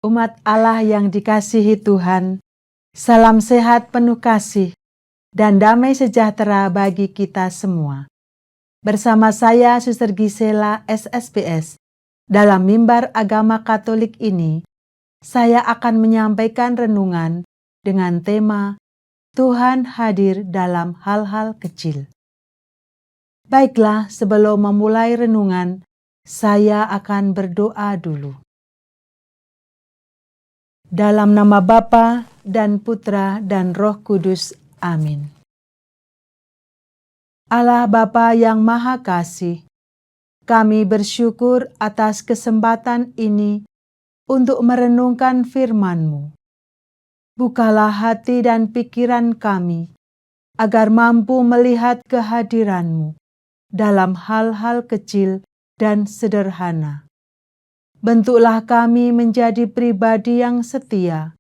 Umat Allah yang dikasihi Tuhan, salam sehat penuh kasih dan damai sejahtera bagi kita semua. Bersama saya Suster Gisela SSPS, dalam mimbar agama Katolik ini, saya akan menyampaikan renungan dengan tema Tuhan hadir dalam hal-hal kecil. Baiklah, sebelum memulai renungan, saya akan berdoa dulu. Dalam nama Bapa dan Putra dan Roh Kudus. Amin. Allah Bapa yang Maha Kasih, kami bersyukur atas kesempatan ini untuk merenungkan firman-Mu. Bukalah hati dan pikiran kami, agar mampu melihat kehadiran-Mu dalam hal-hal kecil dan sederhana. Bentuklah kami menjadi pribadi yang setia,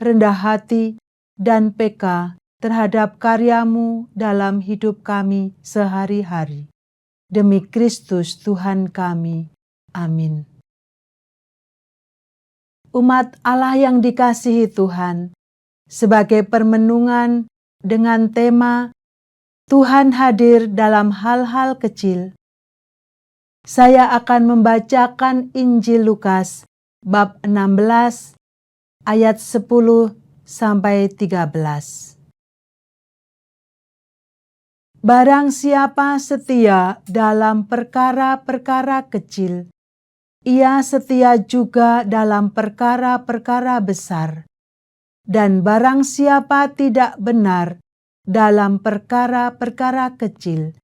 rendah hati, dan peka terhadap karya-Mu dalam hidup kami sehari-hari. Demi Kristus Tuhan kami. Amin. Umat Allah yang dikasihi Tuhan, sebagai permenungan dengan tema Tuhan hadir dalam hal-hal kecil, saya akan membacakan Injil Lukas bab 16 ayat 10 sampai 13. Barang siapa setia dalam perkara-perkara kecil, ia setia juga dalam perkara-perkara besar. Dan barang siapa tidak benar dalam perkara-perkara kecil,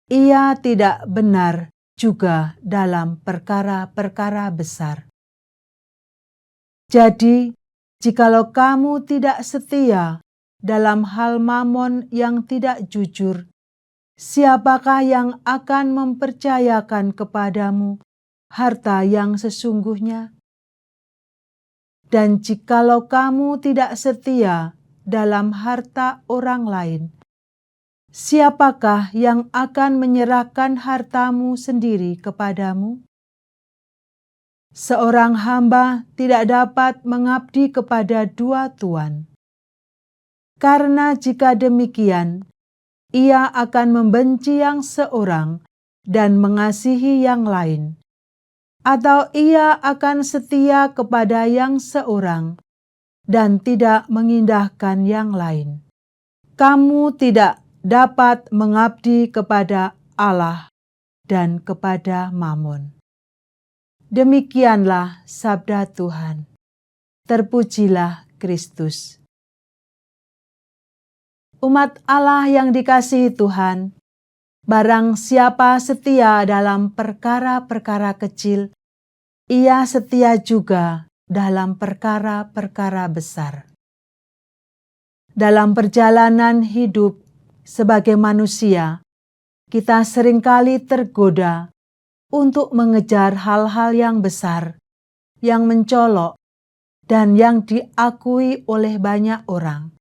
ia tidak benar juga dalam perkara-perkara besar. Jadi, jikalau kamu tidak setia dalam hal mamon yang tidak jujur, siapakah yang akan mempercayakan kepadamu harta yang sesungguhnya? Dan jikalau kamu tidak setia dalam harta orang lain, siapakah yang akan menyerahkan hartamu sendiri kepadamu? Seorang hamba tidak dapat mengabdi kepada dua tuan. Karena jika demikian, ia akan membenci yang seorang dan mengasihi yang lain. Atau ia akan setia kepada yang seorang dan tidak mengindahkan yang lain. Kamu tidak dapat mengabdi kepada Allah dan kepada Mamon. Demikianlah sabda Tuhan. Terpujilah Kristus. Umat Allah yang dikasihi Tuhan, barang siapa setia dalam perkara-perkara kecil, ia setia juga dalam perkara-perkara besar. Dalam perjalanan hidup sebagai manusia, kita seringkali tergoda untuk mengejar hal-hal yang besar, yang mencolok, dan yang diakui oleh banyak orang.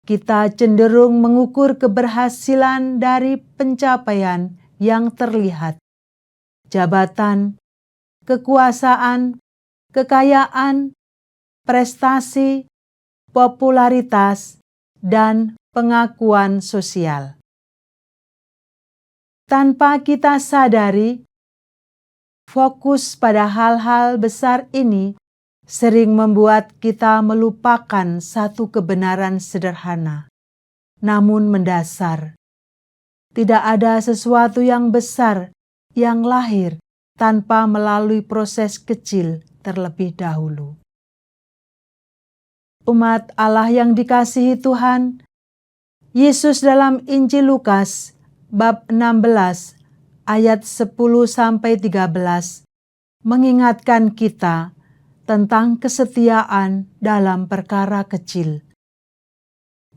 Kita cenderung mengukur keberhasilan dari pencapaian yang terlihat, jabatan, kekuasaan, kekayaan, prestasi, popularitas, dan pengakuan sosial. Tanpa kita sadari, fokus pada hal-hal besar ini sering membuat kita melupakan satu kebenaran sederhana, namun mendasar. Tidak ada sesuatu yang besar yang lahir tanpa melalui proses kecil terlebih dahulu. Umat Allah yang dikasihi Tuhan, Yesus dalam Injil Lukas bab 16 ayat 10-13 mengingatkan kita tentang kesetiaan dalam perkara kecil.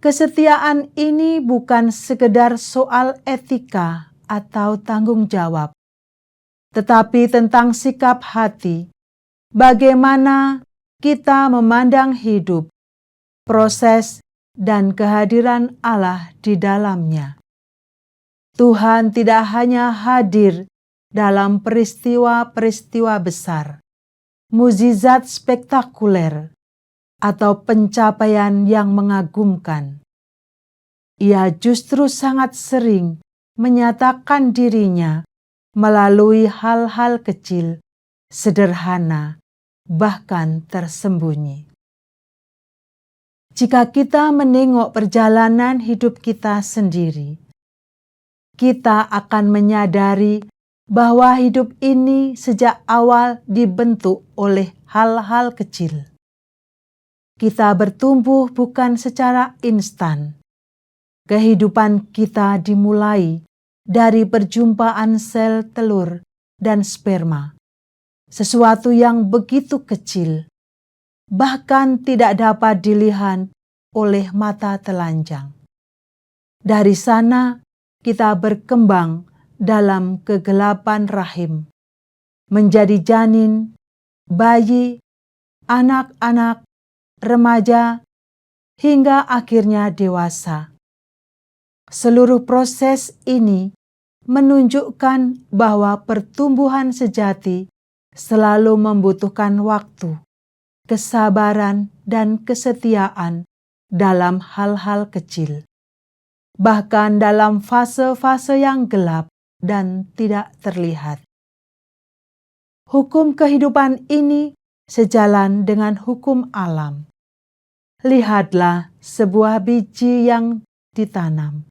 Kesetiaan ini bukan sekedar soal etika atau tanggung jawab, tetapi tentang sikap hati, bagaimana kita memandang hidup, proses, dan kehadiran Allah di dalamnya. Tuhan tidak hanya hadir dalam peristiwa-peristiwa besar, mukjizat spektakuler, atau pencapaian yang mengagumkan. Ia justru sangat sering menyatakan dirinya melalui hal-hal kecil, sederhana, bahkan tersembunyi. Jika kita menengok perjalanan hidup kita sendiri, kita akan menyadari bahwa hidup ini sejak awal dibentuk oleh hal-hal kecil. Kita bertumbuh bukan secara instan. Kehidupan kita dimulai dari perjumpaan sel telur dan sperma, sesuatu yang begitu kecil, bahkan tidak dapat dilihat oleh mata telanjang. Dari sana kita berkembang dalam kegelapan rahim, menjadi janin, bayi, anak-anak, remaja, hingga akhirnya dewasa. Seluruh proses ini menunjukkan bahwa pertumbuhan sejati selalu membutuhkan waktu, kesabaran, dan kesetiaan dalam hal-hal kecil, bahkan dalam fase-fase yang gelap dan tidak terlihat. Hukum kehidupan ini sejalan dengan hukum alam. Lihatlah sebuah biji yang ditanam.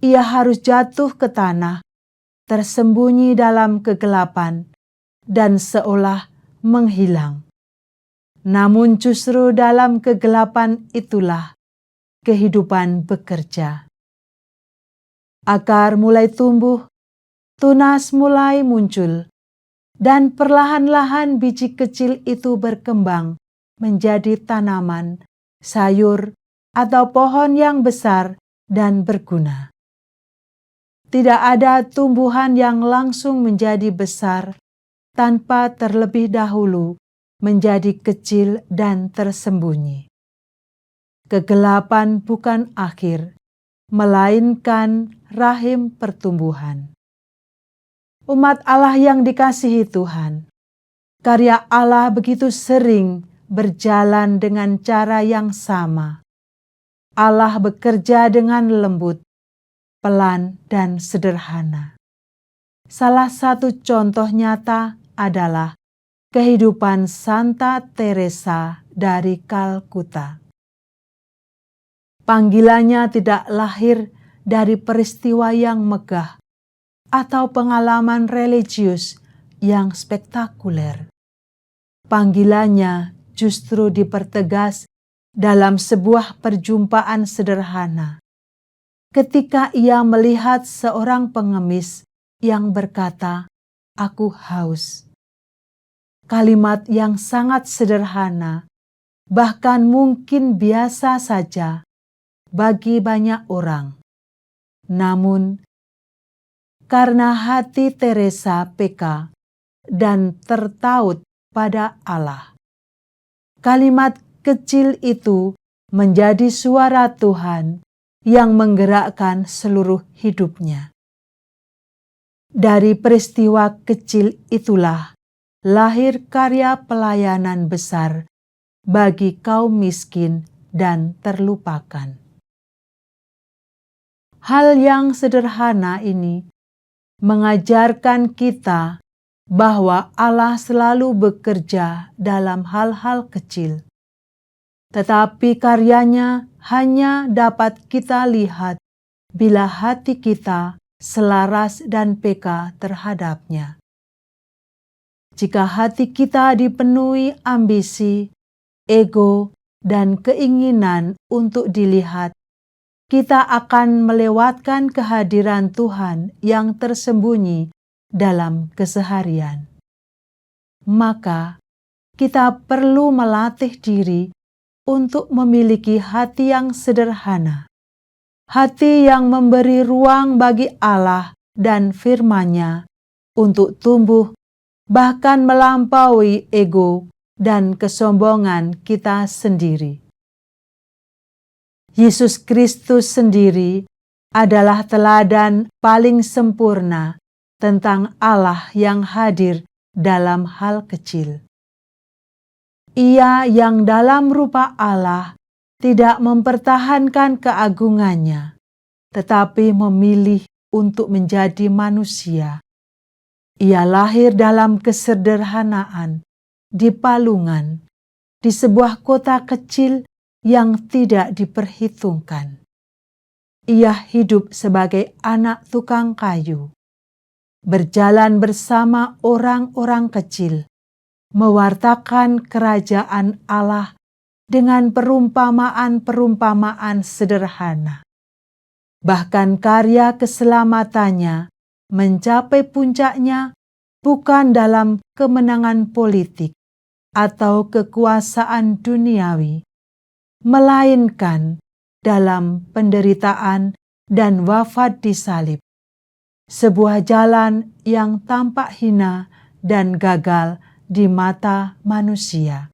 Ia harus jatuh ke tanah, tersembunyi dalam kegelapan, dan seolah menghilang. Namun justru dalam kegelapan itulah kehidupan bekerja. Akar mulai tumbuh, tunas mulai muncul, dan perlahan-lahan biji kecil itu berkembang menjadi tanaman, sayur, atau pohon yang besar dan berguna. Tidak ada tumbuhan yang langsung menjadi besar tanpa terlebih dahulu menjadi kecil dan tersembunyi. Kegelapan bukan akhir, melainkan rahim pertumbuhan. Umat Allah yang dikasihi Tuhan, karya Allah begitu sering berjalan dengan cara yang sama. Allah bekerja dengan lembut, pelan, dan sederhana. Salah satu contoh nyata adalah kehidupan Santa Teresa dari Kalkuta. Panggilannya tidak lahir dari peristiwa yang megah atau pengalaman religius yang spektakuler. Panggilannya justru dipertegas dalam sebuah perjumpaan sederhana, ketika ia melihat seorang pengemis yang berkata, "Aku haus." Kalimat yang sangat sederhana, bahkan mungkin biasa saja bagi banyak orang. Namun, karena hati Teresa peka dan tertaut pada Allah, kalimat kecil itu menjadi suara Tuhan yang menggerakkan seluruh hidupnya. Dari peristiwa kecil itulah lahir karya pelayanan besar bagi kaum miskin dan terlupakan. Hal yang sederhana ini mengajarkan kita bahwa Allah selalu bekerja dalam hal-hal kecil, tetapi karyanya hanya dapat kita lihat bila hati kita selaras dan peka terhadapnya. Jika hati kita dipenuhi ambisi, ego, dan keinginan untuk dilihat, kita akan melewatkan kehadiran Tuhan yang tersembunyi dalam keseharian. Maka, kita perlu melatih diri untuk memiliki hati yang sederhana, hati yang memberi ruang bagi Allah dan firman-Nya untuk tumbuh, bahkan melampaui ego dan kesombongan kita sendiri. Yesus Kristus sendiri adalah teladan paling sempurna tentang Allah yang hadir dalam hal kecil. Ia yang dalam rupa Allah tidak mempertahankan keagungannya, tetapi memilih untuk menjadi manusia. Ia lahir dalam kesederhanaan, di palungan, di sebuah kota kecil yang tidak diperhitungkan. Ia hidup sebagai anak tukang kayu, berjalan bersama orang-orang kecil, mewartakan kerajaan Allah dengan perumpamaan-perumpamaan sederhana. Bahkan karya keselamatannya mencapai puncaknya bukan dalam kemenangan politik atau kekuasaan duniawi, melainkan dalam penderitaan dan wafat di salib, sebuah jalan yang tampak hina dan gagal di mata manusia.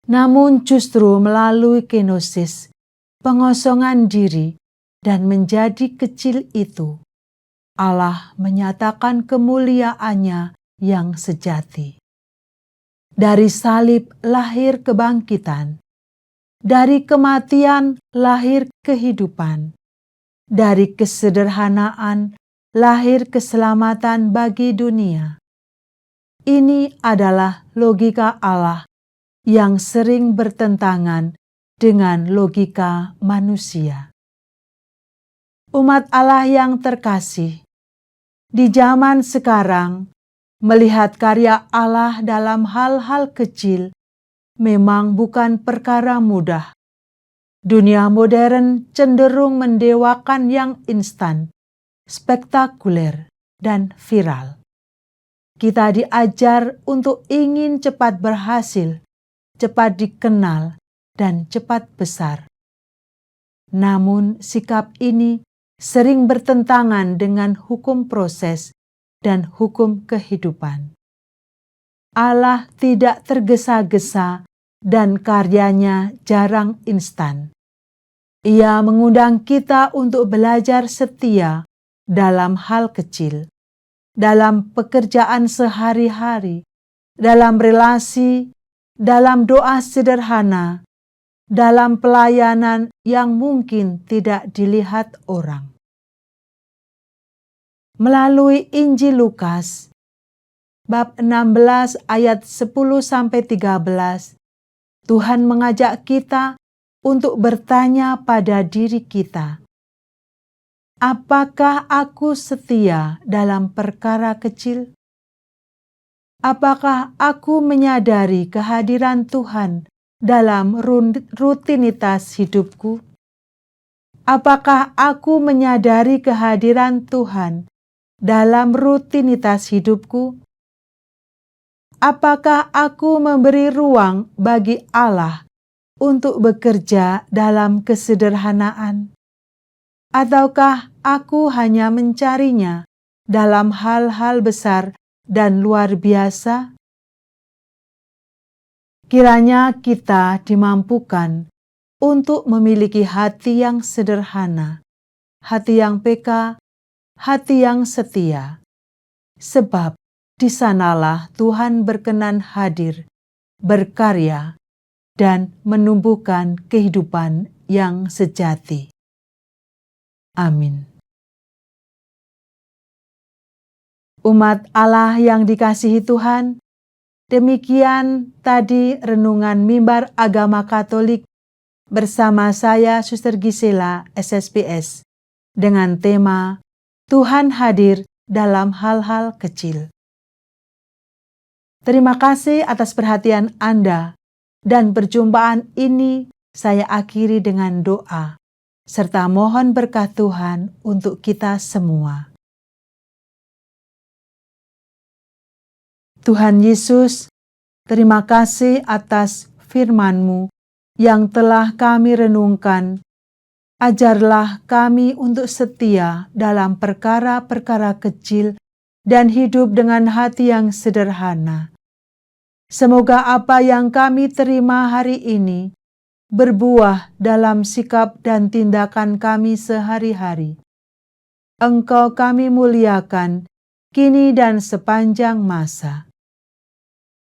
Namun justru melalui kenosis, pengosongan diri, dan menjadi kecil itu, Allah menyatakan kemuliaannya yang sejati. Dari salib lahir kebangkitan, dari kematian lahir kehidupan, dari kesederhanaan lahir keselamatan bagi dunia. Ini adalah logika Allah yang sering bertentangan dengan logika manusia. Umat Allah yang terkasih, di zaman sekarang, melihat karya Allah dalam hal-hal kecil memang bukan perkara mudah. Dunia modern cenderung mendewakan yang instan, spektakuler, dan viral. Kita diajar untuk ingin cepat berhasil, cepat dikenal, dan cepat besar. Namun sikap ini sering bertentangan dengan hukum proses dan hukum kehidupan. Allah tidak tergesa-gesa dan karyanya jarang instan. Ia mengundang kita untuk belajar setia dalam hal kecil, dalam pekerjaan sehari-hari, dalam relasi, dalam doa sederhana, dalam pelayanan yang mungkin tidak dilihat orang. Melalui Injil Lukas, bab 16 ayat 10-13, Tuhan mengajak kita untuk bertanya pada diri kita, apakah aku setia dalam perkara kecil? Apakah aku menyadari kehadiran Tuhan dalam rutinitas hidupku? Apakah aku menyadari kehadiran Tuhan dalam rutinitas hidupku? Apakah aku memberi ruang bagi Allah untuk bekerja dalam kesederhanaan? Ataukah aku hanya mencarinya dalam hal-hal besar dan luar biasa? Kiranya kita dimampukan untuk memiliki hati yang sederhana, hati yang peka, hati yang setia. Sebab di sanalah Tuhan berkenan hadir, berkarya, dan menumbuhkan kehidupan yang sejati. Amin. Umat Allah yang dikasihi Tuhan, demikian tadi renungan Mimbar Agama Katolik bersama saya Suster Gisela SSPS dengan tema Tuhan hadir dalam hal-hal kecil. Terima kasih atas perhatian Anda, dan perjumpaan ini saya akhiri dengan doa, serta mohon berkat Tuhan untuk kita semua. Tuhan Yesus, terima kasih atas firman-Mu yang telah kami renungkan. Ajarlah kami untuk setia dalam perkara-perkara kecil dan hidup dengan hati yang sederhana. Semoga apa yang kami terima hari ini berbuah dalam sikap dan tindakan kami sehari-hari. Engkau kami muliakan kini dan sepanjang masa.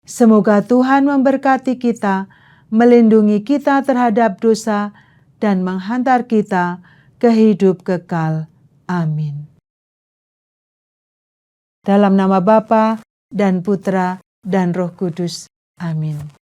Semoga Tuhan memberkati kita, melindungi kita terhadap dosa, dan menghantar kita ke hidup kekal. Amin. Dalam nama Bapa dan Putra dan Roh Kudus. Amin.